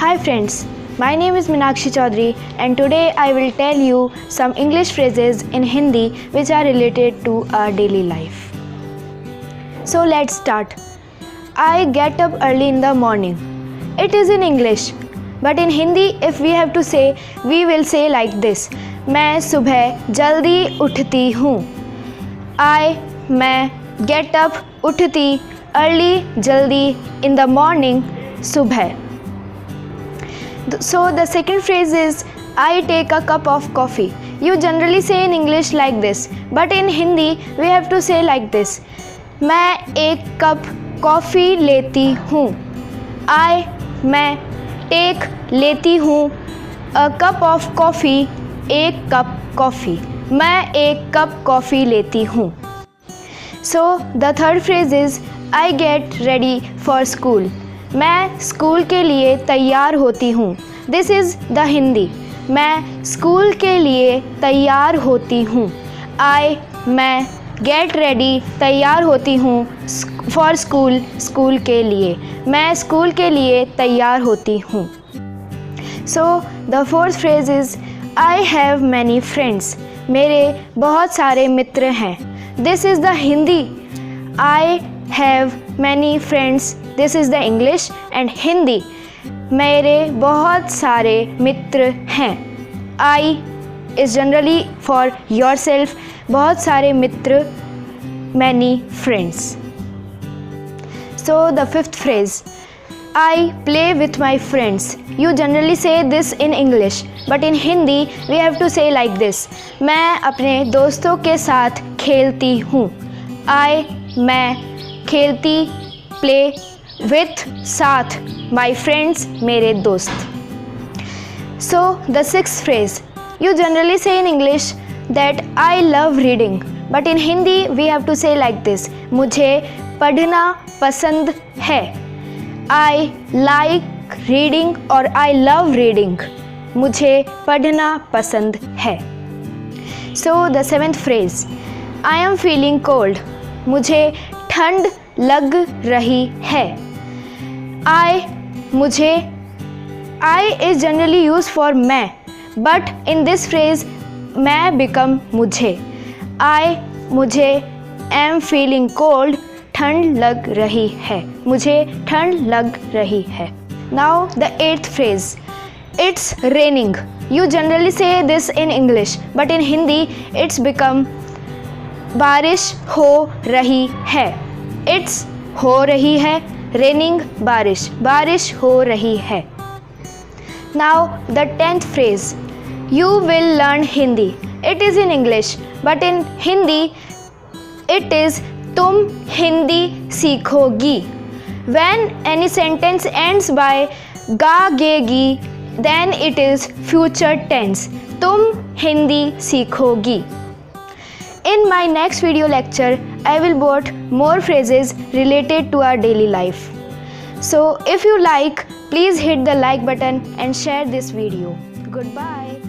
Hi friends, my name is Meenakshi Chaudhary and today I will tell you some English phrases in Hindi which are related to our daily life. So let's start. I get up early in the morning. It is in English, but in Hindi if we have to say, we will say like this. मैं सुबह जल्दी उठती हूँ. मैं get up उठती early जल्दी in the morning सुबह. So the second phrase is I take a cup of coffee. You generally say in English like this, but in Hindi we have to say like this. मैं एक cup coffee लेती हूँ. मैं take लेती हूँ a cup of coffee, एक cup coffee. मैं एक कप कॉफ़ी लेती हूँ. So the third phrase is I get ready for school. मैं स्कूल के लिए तैयार होती हूँ. This is the Hindi. मैं स्कूल के लिए तैयार होती हूँ. मैं गेट रेडी तैयार होती हूँ फॉर स्कूल स्कूल के लिए. मैं स्कूल के लिए तैयार होती हूँ. So the fourth phrase is I have many friends. मेरे बहुत सारे मित्र हैं. This is the Hindi. I have many friends. This is the English and Hindi. मेरे बहुत सारे मित्र हैं. I is generally for yourself. बहुत सारे मित्र, many friends. So the fifth phrase I play with my friends. You generally say this in English, but in Hindi we have to say like this. मैं अपने दोस्तों के साथ खेलती हूँ. मैं खेलती, प्ले, विथ साथ, माई फ्रेंड्स मेरे दोस्त. So the sixth phrase you generally say in English that I love reading, but in Hindi we have to say like this. मुझे पढ़ना पसंद है. आई लाइक रीडिंग और आई लव रीडिंग. मुझे पढ़ना पसंद है. So the seventh phrase I am feeling cold. मुझे ठंड लग रही है. मुझे आई इज़ जनरली यूज फॉर मैं, बट इन दिस फ्रेज मैं बिकम मुझे. मुझे एम फीलिंग कोल्ड. ठंड लग रही है. मुझे ठंड लग रही है. Now the eighth phrase it's raining. You generally say this in English, but in Hindi it's become बारिश हो रही है. इट्स हो रही है. रेनिंग बारिश. बारिश हो रही है. Now the tenth phrase you will learn Hindi. It is in English, but in Hindi it is तुम Hindi सीखोगी. When any sentence ends by गा गेगी, then it is future tense. तुम Hindi सीखोगी. In my next video lecture, I will put more phrases related to our daily life. So if you like, please hit the like button and share this video. Goodbye.